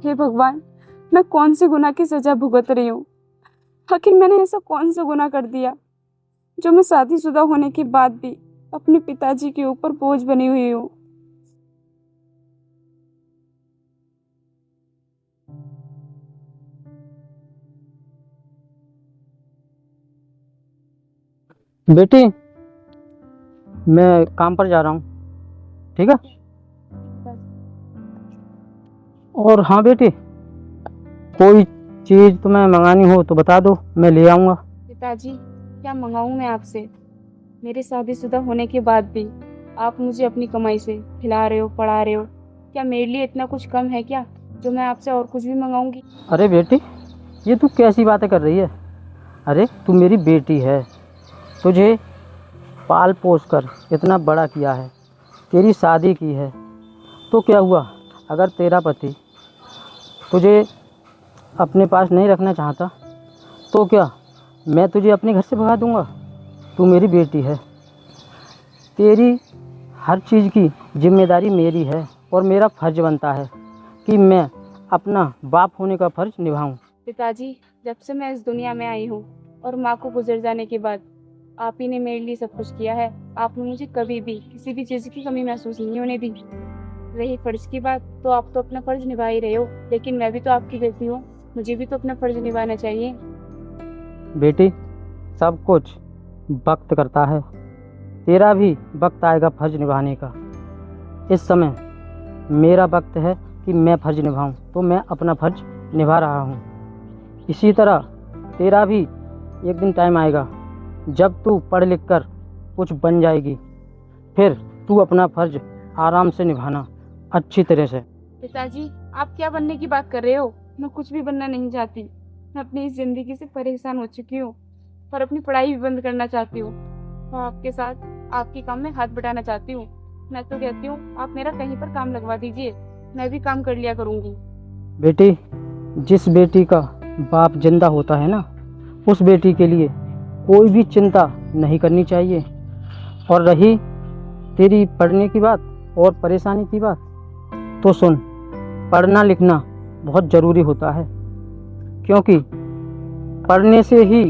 हे भगवान, मैं कौन से गुनाह की सजा भुगत रही हूँ? आखिर मैंने ऐसा कौन सा गुनाह कर दिया जो मैं शादीशुदा होने के बाद भी अपने पिताजी के ऊपर बोझ बनी हुई हूँ। बेटी, मैं काम पर जा रहा हूँ, ठीक है। और हाँ बेटी, कोई चीज़ तुम्हें मंगानी हो तो बता दो, मैं ले आऊँगा। पिताजी, क्या मंगाऊं मैं आपसे? मेरे शादीशुदा होने के बाद भी आप मुझे अपनी कमाई से खिला रहे हो, पढ़ा रहे हो। क्या मेरे लिए इतना कुछ कम है क्या जो मैं आपसे और कुछ भी मंगाऊंगी? अरे बेटी, ये तू कैसी बातें कर रही है? अरे तू मेरी बेटी है, तुझे पाल पोस कर इतना बड़ा किया है, तेरी शादी की है, तो क्या हुआ अगर तेरा पति तुझे अपने पास नहीं रखना चाहता तो क्या मैं तुझे अपने घर से भगा दूंगा? तू मेरी बेटी है, तेरी हर चीज़ की जिम्मेदारी मेरी है और मेरा फ़र्ज बनता है कि मैं अपना बाप होने का फ़र्ज निभाऊं। पिताजी, जब से मैं इस दुनिया में आई हूँ और माँ को गुजर जाने के बाद आप ही ने मेरे लिए सब कुछ किया है। आपने मुझे कभी भी किसी भी चीज़ की कमी महसूस नहीं होने दी। रही फर्ज की बात, तो आप तो अपना फर्ज निभा ही रहे हो, लेकिन मैं भी तो आपकी बेटी हूँ, मुझे भी तो अपना फर्ज निभाना चाहिए। बेटी, सब कुछ वक्त करता है, तेरा भी वक्त आएगा फ़र्ज निभाने का। इस समय मेरा वक्त है कि मैं फ़र्ज निभाऊं, तो मैं अपना फ़र्ज निभा रहा हूं। इसी तरह तेरा भी एक दिन टाइम आएगा जब तू पढ़ लिख कर कुछ बन जाएगी, फिर तू अपना फ़र्ज आराम से निभाना अच्छी तरह से। पिताजी, आप क्या बनने की बात कर रहे हो? मैं कुछ भी बनना नहीं चाहती। मैं अपनी इस जिंदगी से परेशान हो चुकी हूँ और अपनी पढ़ाई भी बंद करना चाहती हूँ और आपके साथ आपके काम में हाथ बटाना चाहती हूँ। मैं तो कहती हूँ आप मेरा कहीं पर काम लगवा दीजिए, मैं भी काम कर लिया करूँगी। बेटी, जिस बेटी का बाप जिंदा होता है ना, उस बेटी के लिए कोई भी चिंता नहीं करनी चाहिए। और रही तेरी पढ़ने की बात और परेशानी की बात, तो सुन, पढ़ना लिखना बहुत ज़रूरी होता है, क्योंकि पढ़ने से ही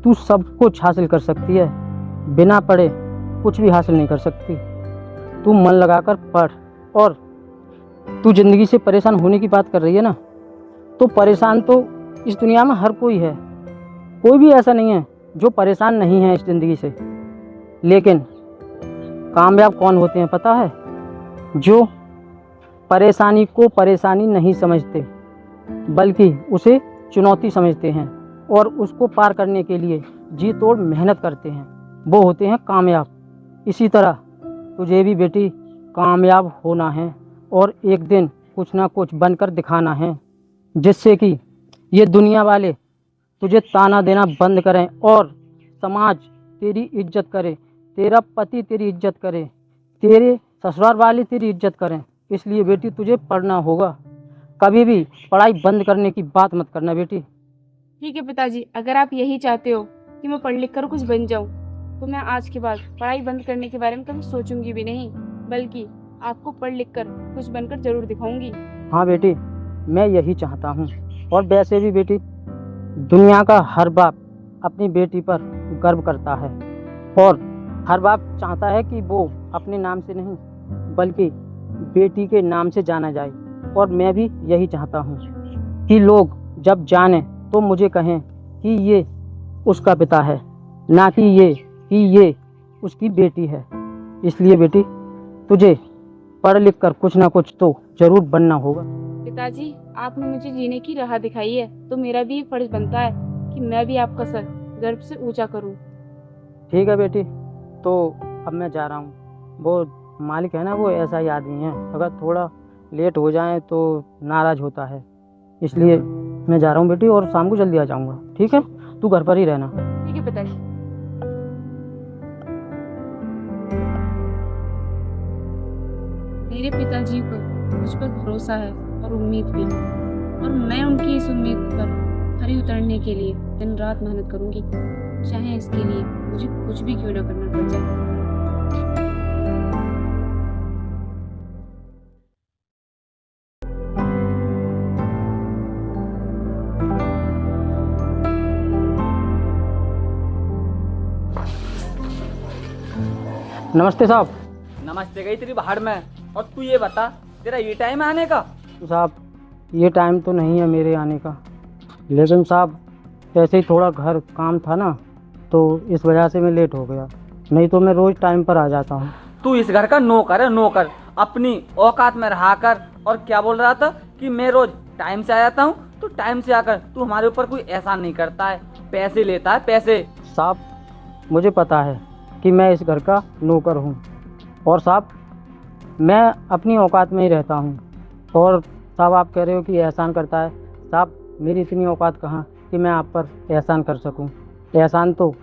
तू सब कुछ हासिल कर सकती है। बिना पढ़े कुछ भी हासिल नहीं कर सकती। तू मन लगाकर पढ़। और तू ज़िंदगी से परेशान होने की बात कर रही है ना, तो परेशान तो इस दुनिया में हर कोई है, कोई भी ऐसा नहीं है जो परेशान नहीं है इस ज़िंदगी से। लेकिन कामयाब कौन होते हैं पता है? जो परेशानी को परेशानी नहीं समझते, बल्कि उसे चुनौती समझते हैं और उसको पार करने के लिए जी तोड़ मेहनत करते हैं, वो होते हैं कामयाब। इसी तरह तुझे भी बेटी कामयाब होना है और एक दिन कुछ ना कुछ बनकर दिखाना है, जिससे कि ये दुनिया वाले तुझे ताना देना बंद करें और समाज तेरी इज्जत करे, तेरा पति तेरी इज्जत करे, तेरे ससुराल वाले तेरी इज्जत करें। इसलिए बेटी तुझे पढ़ना होगा, कभी भी पढ़ाई बंद करने की बात मत करना बेटी। ठीक है पिताजी, अगर आप यही चाहते हो कि मैं पढ़ लिख कर कुछ बन जाऊं, तो मैं आज के बाद पढ़ाई बंद करने के बारे में कभी सोचूंगी भी नहीं, बल्कि आपको पढ़ लिख कर कुछ बनकर जरूर दिखाऊंगी। हाँ बेटी, मैं यही चाहता हूँ। और वैसे भी बेटी, दुनिया का हर बाप अपनी बेटी पर गर्व करता है और हर बाप चाहता है कि वो अपने नाम से नहीं बल्कि बेटी के नाम से जाना जाए। और मैं भी यही चाहता हूँ कि लोग जब जाने तो मुझे कहें कि ये उसका पिता है, ना कि ये उसकी बेटी है। इसलिए बेटी तुझे पढ़ लिख कर कुछ ना कुछ तो जरूर बनना होगा। पिताजी, आपने मुझे जीने की राह दिखाई है, तो मेरा भी फर्ज बनता है कि मैं भी आपका सर गर्व से ऊंचा करूं। ठीक है बेटी, तो अब मैं जा रहा हूँ। वो मालिक है ना, वो ऐसा ही आदमी है, अगर थोड़ा लेट हो जाए तो नाराज़ होता है। इसलिए मैं जा रहा हूँ बेटी, और शाम को जल्दी आ जाऊँगा, ठीक है? तू घर पर ही रहना। ठीक है पिताजी। मेरे पिताजी को मुझ पर भरोसा है और उम्मीद भी, और मैं उनकी इस उम्मीद पर खरी उतरने के लिए दिन रात मेहनत करूंगी, चाहे इसके लिए मुझे कुछ भी क्यों ना करना पड़ जाए। नमस्ते साहब। नमस्ते गई तेरी भाड़ में। और तू ये बता, तेरा ये टाइम है आने का? साहब ये टाइम तो नहीं है मेरे आने का, लेकिन साहब ऐसे ही थोड़ा घर काम था ना, तो इस वजह से मैं लेट हो गया, नहीं तो मैं रोज़ टाइम पर आ जाता हूँ। तू इस घर का नौकर है, नौकर। अपनी औकात में रहा कर। और क्या बोल रहा था कि मैं रोज टाइम से आ जाता हूँ, तो टाइम से आकर तू हमारे ऊपर कोई एहसान नहीं करता है, पैसे लेता है, पैसे। साहब मुझे पता है कि मैं इस घर का नौकर हूँ, और साहब मैं अपनी औकात में ही रहता हूँ। और साहब आप कह रहे हो कि एहसान करता है, साहब मेरी इतनी औकात कहाँ कि मैं आप पर एहसान कर सकूँ। एहसान तो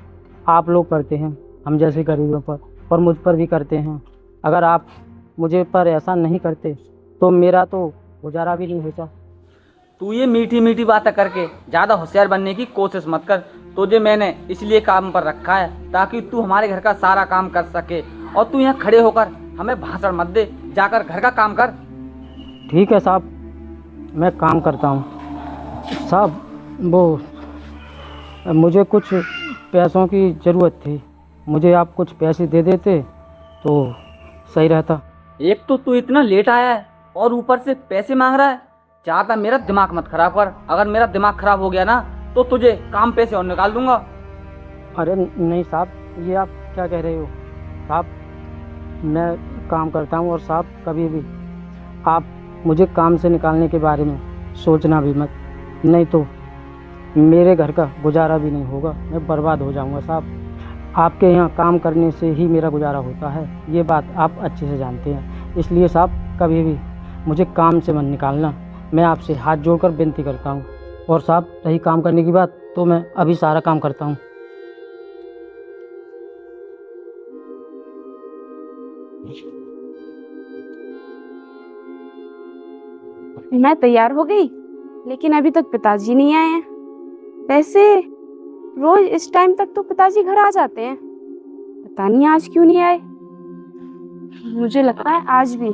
आप लोग करते हैं हम जैसे गरीबों पर, और मुझ पर भी करते हैं। अगर आप मुझे पर एहसान नहीं करते तो मेरा तो गुजारा भी नहीं होता। तू ये मीठी मीठी बातें करके ज़्यादा होशियार बनने की कोशिश मत कर। तुझे मैंने इसलिए काम पर रखा है ताकि तू हमारे घर का सारा काम कर सके, और तू यहाँ खड़े होकर हमें भाषण मत दे, जाकर घर का काम कर। ठीक है साहब, मैं काम करता हूँ। साहब वो मुझे कुछ पैसों की ज़रूरत थी, मुझे आप कुछ पैसे दे देते तो सही रहता। एक तो तू इतना लेट आया है और ऊपर से पैसे मांग रहा है। चाहता मेरा दिमाग मत खराब कर। अगर मेरा दिमाग खराब हो गया ना तो तुझे काम पे से और निकाल दूंगा। अरे नहीं साहब, ये आप क्या कह रहे हो? साहब मैं काम करता हूँ, और साहब कभी भी आप मुझे काम से निकालने के बारे में सोचना भी मत, नहीं तो मेरे घर का गुजारा भी नहीं होगा, मैं बर्बाद हो जाऊंगा। साहब आपके यहाँ काम करने से ही मेरा गुजारा होता है, ये बात आप अच्छे से जानते हैं। इसलिए साहब कभी भी मुझे काम से मत निकालना, मैं आपसे हाथ जोड़कर विनती करता हूँ। और साहब रही काम करने की बात, तो मैं अभी सारा काम करता हूँ। मैं तैयार हो गई, लेकिन अभी तक पिताजी नहीं आए हैं। वैसे रोज इस टाइम तक तो पिताजी घर आ जाते हैं, पता नहीं आज क्यों नहीं आए। मुझे लगता है आज भी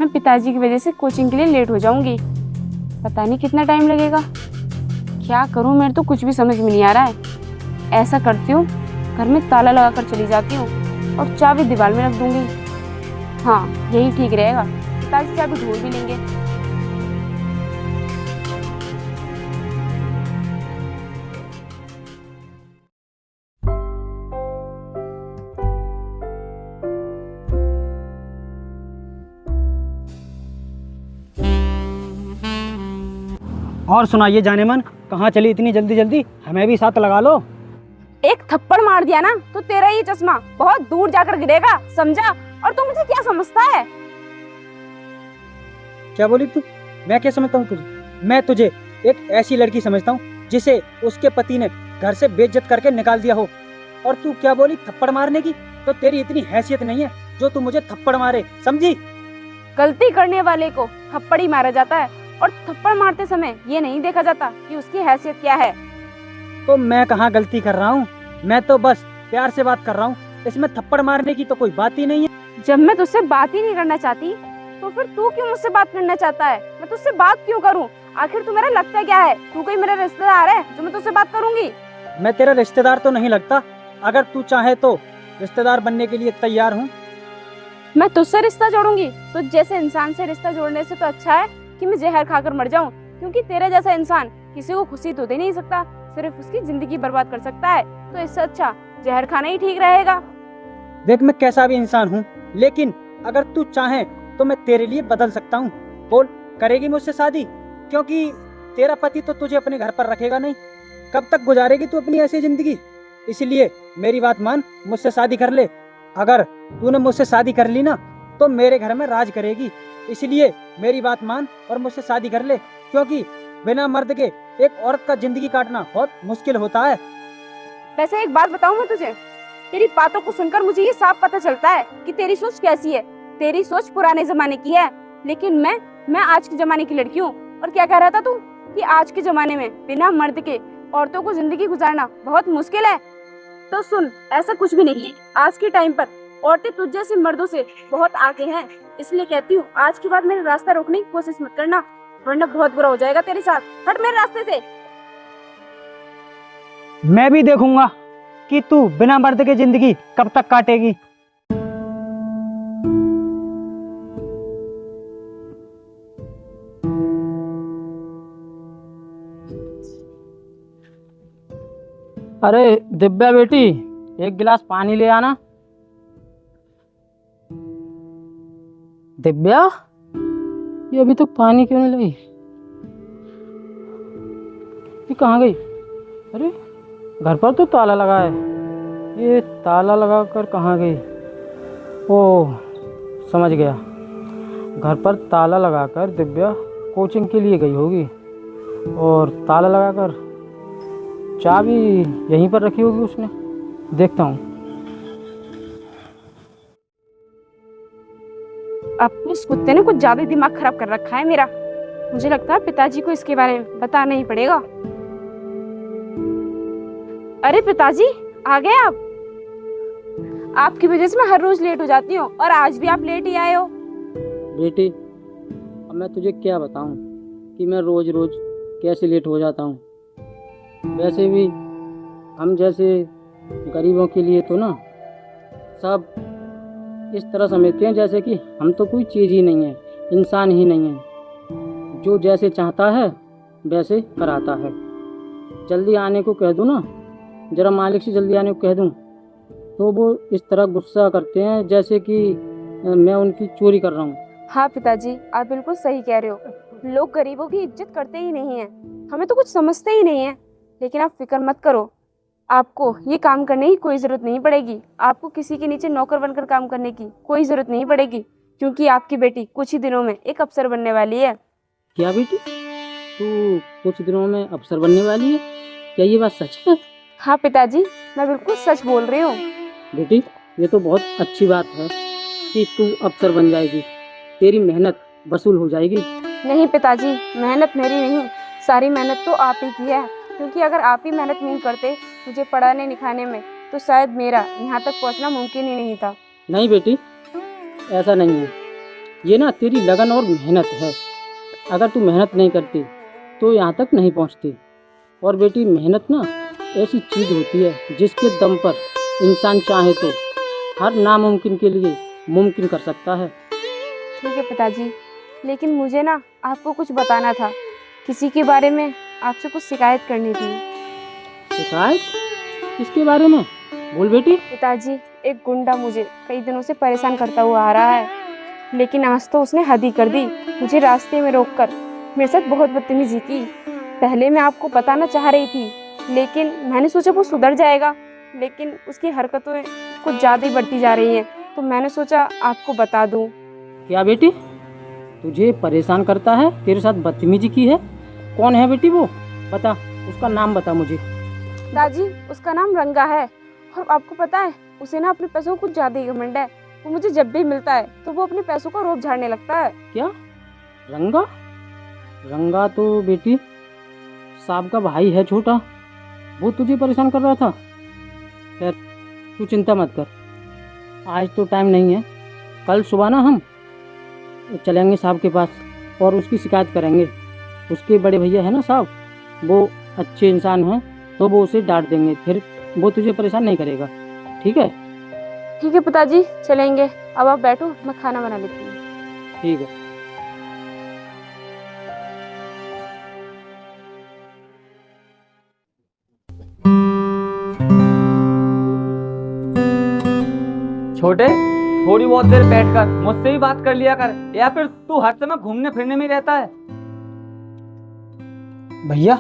मैं पिताजी की वजह से कोचिंग के लिए लेट हो जाऊंगी। पता नहीं कितना टाइम लगेगा। क्या करूं, मेरे तो कुछ भी समझ में नहीं आ रहा है। ऐसा करती हूँ, घर में ताला लगा कर चली जाती हूँ और चाबी दीवार में रख दूंगी। हाँ यही ठीक रहेगा, पिताजी चाबी ढूंढ भी लेंगे। और सुनाइए जाने मन, कहाँ चली इतनी जल्दी जल्दी? हमें भी साथ लगा लो। एक थप्पड़ मार दिया ना तो तेरा ये चश्मा बहुत दूर जाकर गिरेगा, समझा? और तू मुझे क्या समझता है? क्या बोली तू? मैं क्या समझता हूँ तुझे? मैं तुझे एक ऐसी लड़की समझता हूँ जिसे उसके पति ने घर से बेइज्जत करके निकाल दिया हो। और तू क्या बोली थप्पड़ मारने की? तो तेरी इतनी हैसियत नहीं है जो तू मुझे थप्पड़ मारे, समझी? गलती करने वाले को थप्पड़ ही मारा जाता है, और थप्पड़ मारते समय ये नहीं देखा जाता कि उसकी हैसियत क्या है। तो मैं कहाँ गलती कर रहा हूँ? मैं तो बस प्यार से बात कर रहा हूँ, इसमें थप्पड़ मारने की तो कोई बात ही नहीं है। जब मैं तुझसे बात ही नहीं करना चाहती तो फिर तू क्यों मुझसे बात करना चाहता है? मैं तुझसे बात क्यों करूं? आखिर तू मेरा लगता क्या है? तू कोई मेरा रिश्तेदार है जो मैं तुझसे बात करूंगी? मैं तेरा रिश्तेदार तो नहीं लगता। अगर तू चाहे तो रिश्तेदार बनने के लिए तैयार हूँ। मैं तुझसे रिश्ता जोड़ूंगी तो जैसे इंसान से रिश्ता जोड़ने से तो अच्छा है कि मैं जहर खाकर मर जाऊं, क्योंकि तेरे जैसा इंसान किसी को खुशी तो दे नहीं सकता, सिर्फ उसकी जिंदगी बर्बाद कर सकता है। तो इससे अच्छा जहर खाना ही ठीक रहेगा। देख मैं कैसा भी इंसान हूँ, लेकिन अगर तू चाहे तो मैं तेरे लिए बदल सकता हूँ। बोल, करेगी मुझसे शादी? क्योंकि तेरा पति तो तुझे अपने घर पर रखेगा नहीं। कब तक गुजारेगी तू अपनी ऐसी जिंदगी? इसलिए मेरी बात मान, मुझसे शादी कर ले। अगर तूने मुझसे शादी कर ली ना तो मेरे घर में राज करेगी। इसलिए मेरी बात मान और मुझसे शादी कर ले, क्योंकि बिना मर्द के एक औरत का जिंदगी काटना बहुत मुश्किल होता है। वैसे एक बात बताऊं मैं तुझे, तेरी बातों को सुनकर मुझे ये साफ पता चलता है कि तेरी सोच कैसी है। तेरी सोच पुराने जमाने की है, लेकिन मैं आज के जमाने की लड़की हूँ। और क्या कह रहा था तू कि आज के जमाने में बिना मर्द के औरतों को जिंदगी गुजारना बहुत मुश्किल है? तो सुन, ऐसा कुछ भी नहीं है। आज के टाइम पर औरतें तुझ जैसे मर्दों से बहुत आगे हैं। इसलिए कहती हूँ आज के बाद मेरा रास्ता रोकने की कोशिश मत करना, वरना बहुत बुरा हो जाएगा तेरे साथ। हट मेरे रास्ते से। मैं भी देखूंगा कि तू बिना मर्द के जिंदगी कब तक काटेगी। अरे दिव्या बेटी, एक गिलास पानी ले आना। दिव्या, ये अभी तक पानी क्यों नहीं लाई? ये कहाँ गई? अरे घर पर तो ताला लगा है, ये ताला लगा कर कहाँ गई? ओह, समझ गया। घर पर ताला लगाकर दिव्या कोचिंग के लिए गई होगी और ताला लगाकर चाबी यहीं पर रखी होगी उसने। देखता हूँ। अपने इस कुत्ते ने कुछ ज्यादा ही दिमाग खराब कर रखा है मेरा। मुझे लगता है पिताजी को इसके बारे में बताना ही पड़ेगा। अरे पिताजी, आ गए आप? आपकी वजह से मैं हर रोज लेट हो जाती हूँ और आज भी आप लेट ही आए हो। बेटी, अब मैं तुझे क्या बताऊँ कि मैं रोज रोज कैसे लेट हो जाता हूँ। वैसे भी हम जैसे गरीबों के लिए तो ना सब इस तरह समझते हैं जैसे कि हम तो कोई चीज़ ही नहीं है, इंसान ही नहीं है। जो जैसे चाहता है वैसे कराता है। जल्दी आने को कह दूँ ना, ज़रा मालिक से जल्दी आने को कह दूँ, तो वो इस तरह गुस्सा करते हैं जैसे कि मैं उनकी चोरी कर रहा हूँ। हाँ पिताजी, आप बिल्कुल सही कह रहे हो। लोग गरीबों की इज्जत करते ही नहीं है, हमें तो कुछ समझते ही नहीं है। लेकिन आप फिक्र मत करो, आपको ये काम करने की कोई ज़रूरत नहीं पड़ेगी। आपको किसी के नीचे नौकर बनकर काम करने की कोई ज़रूरत नहीं पड़ेगी, क्योंकि आपकी बेटी कुछ ही दिनों में एक अफसर बनने वाली है। क्या बेटी, तू कुछ दिनों में अफसर बनने वाली है? क्या ये बात सच है? हाँ पिताजी, मैं बिल्कुल सच बोल रही हूँ। बेटी, ये तो बहुत अच्छी बात है कि तू अफसर बन जाएगी, तेरी मेहनत वसूल हो जाएगी। नहीं पिताजी, मेहनत मेरी नहीं, सारी मेहनत तो आप ही की है। क्योंकि अगर आप ही मेहनत नहीं करते मुझे पढ़ाने लिखाने में, तो शायद मेरा यहाँ तक पहुँचना मुमकिन ही नहीं था। नहीं बेटी, ऐसा नहीं है। ये ना तेरी लगन और मेहनत है। अगर तू मेहनत नहीं करती तो यहाँ तक नहीं पहुँचती। और बेटी, मेहनत ना ऐसी चीज़ होती है जिसके दम पर इंसान चाहे तो हर नामुमकिन के लिए मुमकिन कर सकता है। ठीक है पिताजी, लेकिन मुझे ना आपको कुछ बताना था। किसी के बारे में आपसे कुछ शिकायत करनी थी। शिकायत? किसके बारे में? बोल बेटी। पिताजी, एक गुंडा मुझे कई दिनों से परेशान करता हुआ आ रहा है, लेकिन आज तो उसने हद ही कर दी। मुझे रास्ते में रोककर मेरे साथ बहुत बदतमीजी की। पहले मैं आपको बताना चाह रही थी, लेकिन मैंने सोचा वो सुधर जाएगा, लेकिन उसकी हरकतें कुछ ज़्यादा ही बढ़ती जा रही हैं, तो मैंने सोचा आपको बता दूं। क्या बेटी, तुझे परेशान करता है, तेरे साथ बदतमीजी की है? कौन है बेटी वो? बता, उसका नाम बता मुझे। दादी, उसका नाम रंगा है, और आपको पता है उसे ना अपने पैसों को कुछ ज़्यादा ही घमंड है। वो मुझे जब भी मिलता है तो वो अपने पैसों का रोब झाड़ने लगता है। क्या? रंगा? रंगा तो बेटी साहब का भाई है, छोटा। वो तुझे परेशान कर रहा था। खैर, तू चिंता मत कर, आज तो टाइम नहीं है। कल सुबह ना हम चलेंगे साहब के पास और उसकी शिकायत करेंगे। उसके बड़े भैया है ना साहब, वो अच्छे इंसान हैं, तो वो उसे डांट देंगे, फिर वो तुझे परेशान नहीं करेगा। ठीक है? ठीक है पिताजी, चलेंगे। अब आप बैठो, मैं खाना बना लेती हूँ। ठीक है। छोटे, थोड़ी बहुत देर बैठकर मुझसे ही बात कर लिया कर, या फिर तू हर समय घूमने फिरने में ही रहता है? भैया,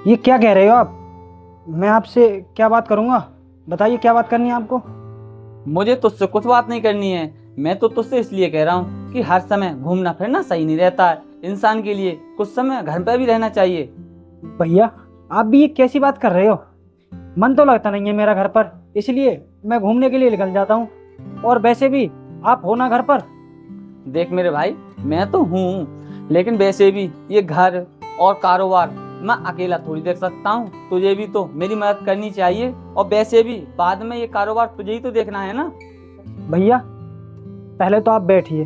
ये क्या कह रहे हो आप? मैं आपसे क्या बात करूंगा? बताइए, क्या बात करनी है आपको? मुझे तुझसे कुछ बात नहीं करनी है। मैं तो तुझसे इसलिए कह रहा हूँ कि हर समय घूमना फिरना सही नहीं रहता है। इंसान के लिए कुछ समय घर पर भी रहना चाहिए। भैया, आप भी ये कैसी बात कर रहे हो? मन तो लगता नहीं है मेरा घर पर, इसलिए मैं घूमने के लिए निकल जाता हूँ। और वैसे भी आप हो ना घर पर। देख मेरे भाई, मैं तो हूँ, लेकिन वैसे भी ये घर और कारोबार मैं अकेला थोड़ी देख सकता हूँ। तुझे भी तो मेरी मदद करनी चाहिए, और वैसे भी बाद में ये कारोबार तुझे ही तो देखना है ना। भैया, पहले तो आप बैठिए।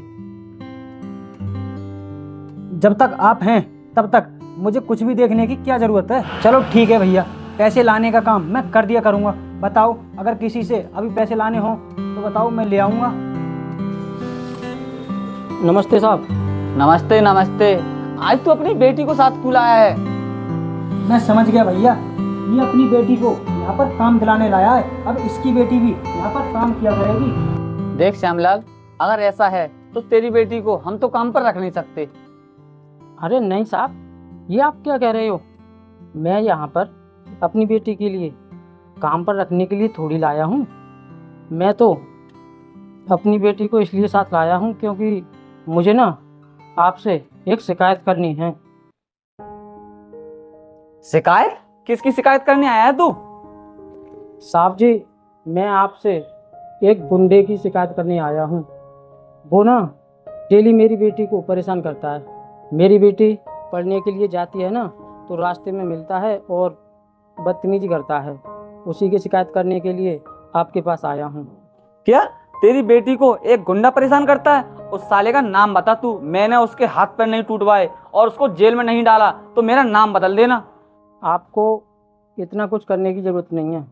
जब तक आप हैं तब तक मुझे कुछ भी देखने की क्या जरूरत है? चलो ठीक है भैया, पैसे लाने का काम मैं कर दिया करूँगा। बताओ, अगर किसी से अभी पैसे लाने हो तो बताओ, मैं ले आऊँगा। नमस्ते साहब। नमस्ते नमस्ते। आज तो अपनी बेटी को साथ क्यों लाया है? मैं समझ गया भैया, ये अपनी बेटी को यहाँ पर काम दिलाने लाया है। अब इसकी बेटी भी यहाँ पर काम किया करेगी। देख श्यामलाल, अगर ऐसा है तो तेरी बेटी को हम तो काम पर रख नहीं सकते। अरे नहीं साहब, ये आप क्या कह रहे हो? मैं यहाँ पर अपनी बेटी के लिए काम पर रखने के लिए थोड़ी लाया हूँ। मैं तो अपनी बेटी को इसलिए साथ लाया हूँ क्योंकि मुझे ना आपसे एक शिकायत करनी है। शिकायत? किसकी शिकायत करने आया है तू? साहब जी, मैं आपसे एक गुंडे की शिकायत करने आया हूँ। वो ना डेली मेरी बेटी को परेशान करता है। मेरी बेटी पढ़ने के लिए जाती है ना, तो रास्ते में मिलता है और बदतमीजी करता है। उसी की शिकायत करने के लिए आपके पास आया हूँ। क्या तेरी बेटी को एक गुंडा परेशान करता है? उस साले का नाम बता तू। मैंने उसके हाथ पैर नहीं टूटवाए और उसको जेल में नहीं डाला तो मेरा नाम बदल देना। आपको इतना कुछ करने की ज़रूरत नहीं है।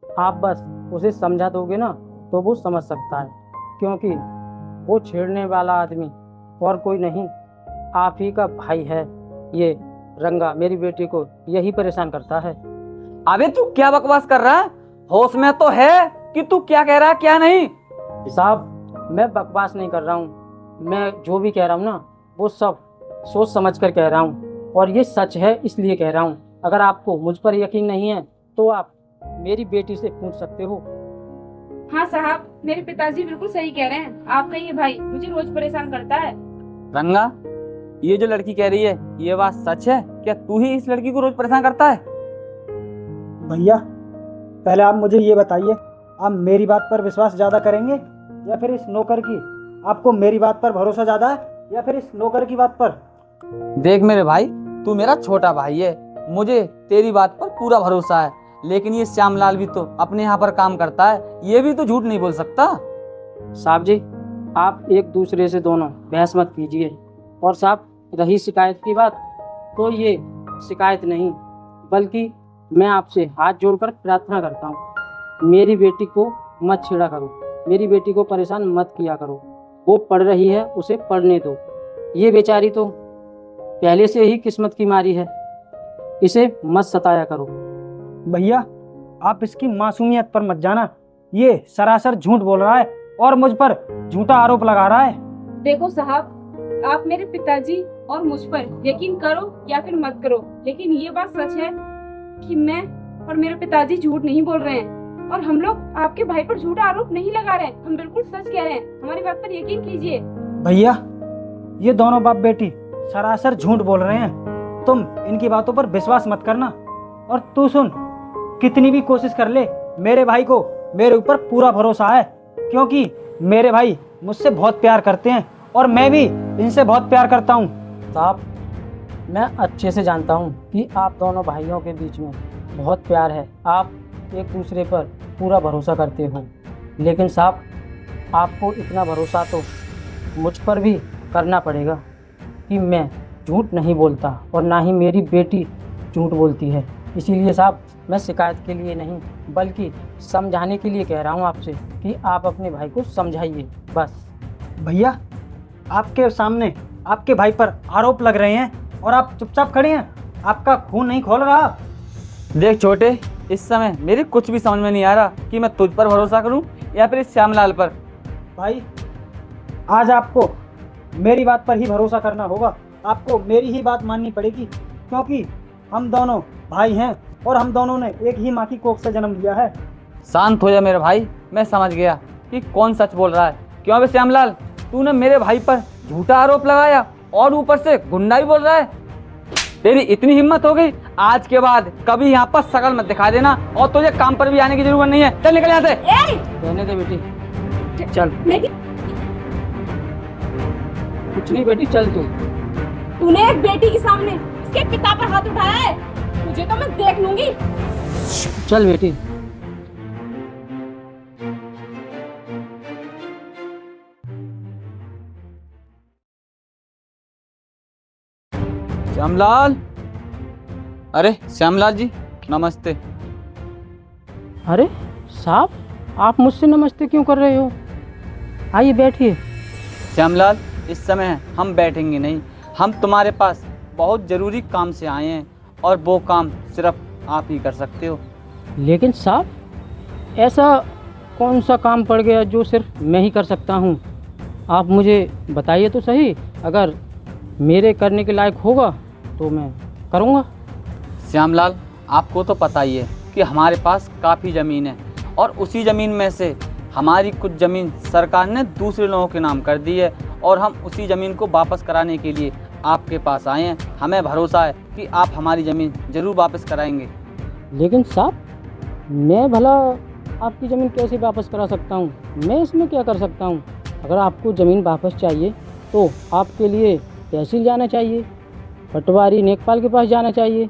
आप बस उसे समझा दोगे ना तो वो समझ सकता है, क्योंकि वो छेड़ने वाला आदमी और कोई नहीं, आप ही का भाई है। ये रंगा मेरी बेटी को यही परेशान करता है। अबे तू क्या बकवास कर रहा है? होश में तो है कि तू क्या कह रहा है क्या नहीं? साहब, मैं बकवास नहीं कर रहा हूँ। मैं जो भी कह रहा हूँ ना वो सब सोच समझ कर कह रहा हूँ, और ये सच है इसलिए कह रहा हूँ। अगर आपको मुझ पर यकीन नहीं है तो आप मेरी बेटी से पूछ सकते हो। हाँ साहब, मेरे पिताजी बिल्कुल सही कह रहे हैं। आपका ये भाई मुझे रोज परेशान करता है। रंगा, ये जो लड़की कह रही है ये बात सच है? क्या तू ही इस लड़की को रोज परेशान करता है? भैया, पहले आप मुझे ये बताइए, आप मेरी बात पर विश्वास ज़्यादा करेंगे या फिर इस नौकर की? आपको मेरी बात पर भरोसा ज़्यादा है या फिर इस नौकर की बात पर? देख मेरे भाई, तू मेरा छोटा भाई है, मुझे तेरी बात पर पूरा भरोसा है, लेकिन ये श्यामलाल भी तो अपने यहाँ पर काम करता है, ये भी तो झूठ नहीं बोल सकता। साहब जी, आप एक दूसरे से दोनों बहस मत कीजिए। और साहब, रही शिकायत की बात, तो ये शिकायत नहीं बल्कि मैं आपसे हाथ जोड़कर प्रार्थना करता हूँ, मेरी बेटी को मत छेड़ा करो, मेरी बेटी को परेशान मत किया करो। वो पढ़ रही है, उसे पढ़ने दो। ये बेचारी तो पहले से ही किस्मत की मारी है, इसे मत सताया करो। भैया, आप इसकी मासूमियत पर मत जाना। ये सरासर झूठ बोल रहा है और मुझ पर झूठा आरोप लगा रहा है। देखो साहब, आप मेरे पिताजी और मुझ पर यकीन करो या फिर मत करो, लेकिन ये बात सच है कि मैं और मेरे पिताजी झूठ नहीं बोल रहे हैं, और हम लोग आपके भाई पर झूठा आरोप नहीं लगा रहे हैं। हम बिल्कुल सच कह रहे हैं, हमारी बात पर यकीन कीजिए। भैया, ये दोनों बाप बेटी सरासर झूठ बोल रहे हैं। तुम इनकी बातों पर विश्वास मत करना। और तू सुन, कितनी भी कोशिश कर ले, मेरे भाई को मेरे ऊपर पूरा भरोसा है, क्योंकि मेरे भाई मुझसे बहुत प्यार करते हैं और मैं भी इनसे बहुत प्यार करता हूँ। साहब, मैं अच्छे से जानता हूँ कि आप दोनों भाइयों के बीच में बहुत प्यार है, आप एक दूसरे पर पूरा भरोसा करते हो, लेकिन साहब, आपको इतना भरोसा तो मुझ पर भी करना पड़ेगा कि मैं झूठ नहीं बोलता और ना ही मेरी बेटी झूठ बोलती है। इसीलिए साहब, मैं शिकायत के लिए नहीं बल्कि समझाने के लिए कह रहा हूँ आपसे कि आप अपने भाई को समझाइए बस। भैया, आपके सामने आपके भाई पर आरोप लग रहे हैं और आप चुपचाप खड़े हैं, आपका खून नहीं खोल रहा। देख छोटे, इस समय मेरे कुछ भी समझ में नहीं आ रहा कि मैं तुझ पर भरोसा करूं या फिर इस श्यामलाल पर। भाई, आज आपको मेरी बात पर ही भरोसा करना होगा। आपको मेरी ही बात माननी पड़ेगी, क्योंकि हम दोनों भाई हैं और हम दोनों ने एक ही माँ की कोख से जन्म लिया है। शांत हो जा मेरे भाई, मैं समझ गया कि कौन सच बोल रहा है। क्यों बे श्यामलाल, तूने मेरे भाई पर झूठा आरोप लगाया और ऊपर से गुंडा भी बोल रहा है। तेरी इतनी हिम्मत हो गई, आज के बाद कभी यहाँ पर शकल मत दिखा देना और तुझे काम पर भी आने की जरूरत नहीं है। चल निकल यहाँ से। रहने दे बेटी, चल। कुछ नहीं बेटी, चल तू। तूने एक बेटी के सामने इसके पिता पर हाथ उठाया है, तुझे तो मैं देख लूंगी। चल बेटी। श्यामलाल, अरे श्यामलाल जी नमस्ते। अरे साहब, आप मुझसे नमस्ते क्यों कर रहे हो? आइए बैठिए। श्यामलाल, इस समय हम बैठेंगे नहीं, हम तुम्हारे पास बहुत ज़रूरी काम से आए हैं और वो काम सिर्फ आप ही कर सकते हो। लेकिन साहब ऐसा कौन सा काम पड़ गया जो सिर्फ मैं ही कर सकता हूँ? आप मुझे बताइए तो सही, अगर मेरे करने के लायक होगा तो मैं करूँगा। श्यामलाल, आपको तो पता ही है कि हमारे पास काफ़ी ज़मीन है और उसी ज़मीन में से हमारी कुछ ज़मीन सरकार ने दूसरे लोगों के नाम कर दी है और हम उसी ज़मीन को वापस कराने के लिए आपके पास आए हैं। हमें भरोसा है कि आप हमारी ज़मीन ज़रूर वापस कराएंगे। लेकिन साहब मैं भला आपकी ज़मीन कैसे वापस करा सकता हूँ? मैं इसमें क्या कर सकता हूँ? अगर आपको ज़मीन वापस चाहिए तो आपके लिए तहसील जाना चाहिए, पटवारी नेकपाल के पास जाना चाहिए,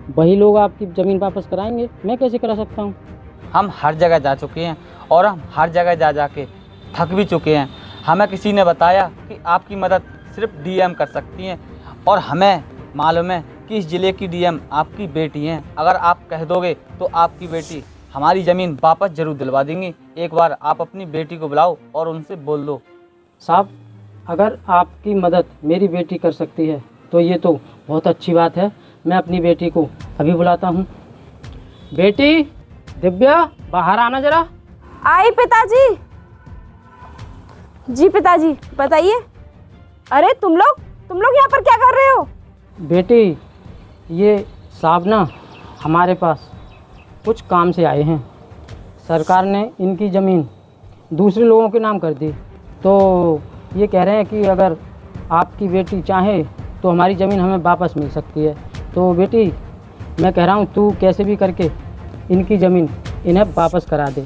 वही लोग आपकी ज़मीन वापस कराएंगे। मैं कैसे करा सकता हूँ? हम हर जगह जा चुके हैं और हम हर जगह जा के थक भी चुके हैं। हमें किसी ने बताया कि आपकी मदद सिर्फ डीएम कर सकती हैं और हमें मालूम है कि इस ज़िले की डीएम आपकी बेटी हैं। अगर आप कह दोगे तो आपकी बेटी हमारी ज़मीन वापस ज़रूर दिलवा देंगी। एक बार आप अपनी बेटी को बुलाओ और उनसे बोल दो। साहब अगर आपकी मदद मेरी बेटी कर सकती है तो ये तो बहुत अच्छी बात है। मैं अपनी बेटी को अभी बुलाता हूँ। बेटी दिव्या, बाहर आना ज़रा। आई पिताजी। जी पिताजी बताइए। अरे तुम लोग यहाँ पर क्या कर रहे हो? बेटी ये साहब ना हमारे पास कुछ काम से आए हैं। सरकार ने इनकी ज़मीन दूसरे लोगों के नाम कर दी, तो ये कह रहे हैं कि अगर आपकी बेटी चाहे तो हमारी ज़मीन हमें वापस मिल सकती है। तो बेटी मैं कह रहा हूँ तू कैसे भी करके इनकी ज़मीन इन्हें वापस करा दे,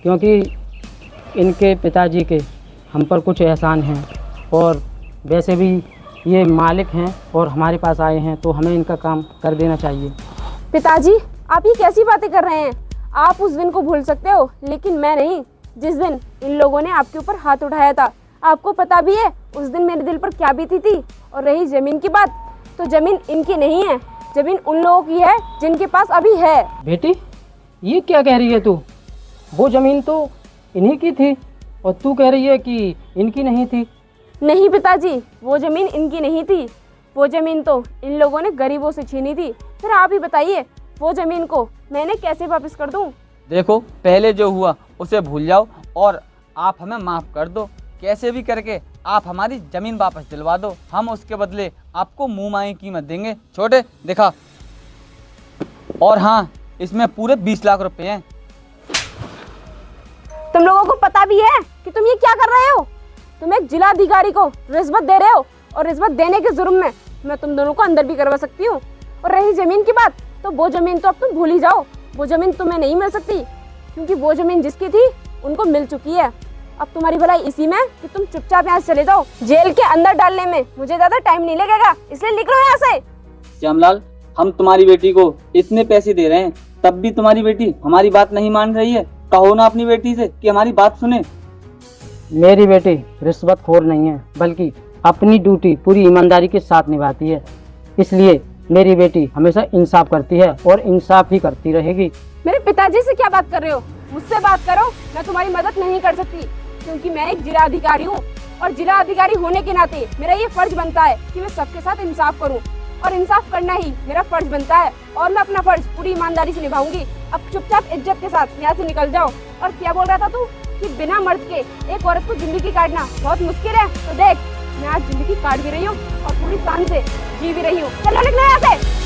क्योंकि इनके पिताजी के हम पर कुछ एहसान हैं और वैसे भी ये मालिक हैं और हमारे पास आए हैं तो हमें इनका काम कर देना चाहिए। पिताजी आप ये कैसी बातें कर रहे हैं? आप उस दिन को भूल सकते हो लेकिन मैं नहीं, जिस दिन इन लोगों ने आपके ऊपर हाथ उठाया था। आपको पता भी है उस दिन मेरे दिल पर क्या बीती थी। और रही ज़मीन की बात, तो ज़मीन इनकी नहीं है, ज़मीन उन लोगों की है जिनके पास अभी है। बेटी ये क्या कह रही है तू? वो ज़मीन तो इन्हीं की थी और तू कह रही है कि इनकी नहीं थी। नहीं पिताजी, वो ज़मीन इनकी नहीं थी। वो ज़मीन तो इन लोगों ने गरीबों से छीनी थी। फिर आप ही बताइए वो ज़मीन को मैंने कैसे वापस कर दूं? देखो, पहले जो हुआ उसे भूल जाओ और आप हमें माफ़ कर दो। कैसे भी करके आप हमारी ज़मीन वापस दिलवा दो, हम उसके बदले आपको मुँह मांगी कीमत देंगे। छोटे दिखा। और हाँ, इसमें पूरे 20 लाख रुपए हैं। तुम लोगों को पता भी है कि तुम ये क्या कर रहे हो? तुम एक जिलाधिकारी को रिश्वत दे रहे हो और रिश्वत देने के जुर्म में मैं तुम दोनों को अंदर भी करवा सकती हूँ। और रही ज़मीन की बात, तो वो ज़मीन तो अब तुम भूल ही जाओ। वो ज़मीन तुम्हें नहीं मिल सकती, क्योंकि वो ज़मीन जिसकी थी उनको मिल चुकी है। अब तुम्हारी भलाई इसी में कि तुम चुपचाप यहाँ से चले जाओ। जेल के अंदर डालने में मुझे ज़्यादा टाइम नहीं लगेगा, इसलिए निकलो यहाँ से। श्यामलाल, हम तुम्हारी बेटी को इतने पैसे दे रहे हैं, तब भी तुम्हारी बेटी हमारी बात नहीं मान रही है। कहो ना अपनी बेटी से कि हमारी बात सुने। मेरी बेटी रिश्वतखोर नहीं है, बल्कि अपनी ड्यूटी पूरी ईमानदारी के साथ निभाती है। इसलिए मेरी बेटी हमेशा इंसाफ करती है और इंसाफ ही करती रहेगी। मेरे पिताजी से क्या बात कर रहे हो? मुझसे बात करो। मैं तुम्हारी मदद नहीं कर सकती, क्योंकि मैं एक जिला अधिकारी हूँ और जिला अधिकारी होने के नाते मेरा ये फर्ज बनता है कि मैं सबके साथ इंसाफ करूँ, और इंसाफ करना ही मेरा फर्ज बनता है। और मैं अपना फर्ज पूरी ईमानदारी से निभाऊंगी। अब चुपचाप इज्जत के साथ यहाँ से निकल जाओ। और क्या बोल रहा था तू कि बिना मर्द के एक औरत को जिंदगी काटना बहुत मुश्किल है? तो देख, मैं आज जिंदगी काट भी रही हूँ और पूरी शान से जी भी रही हूँ। चलो निकलो यहाँ से।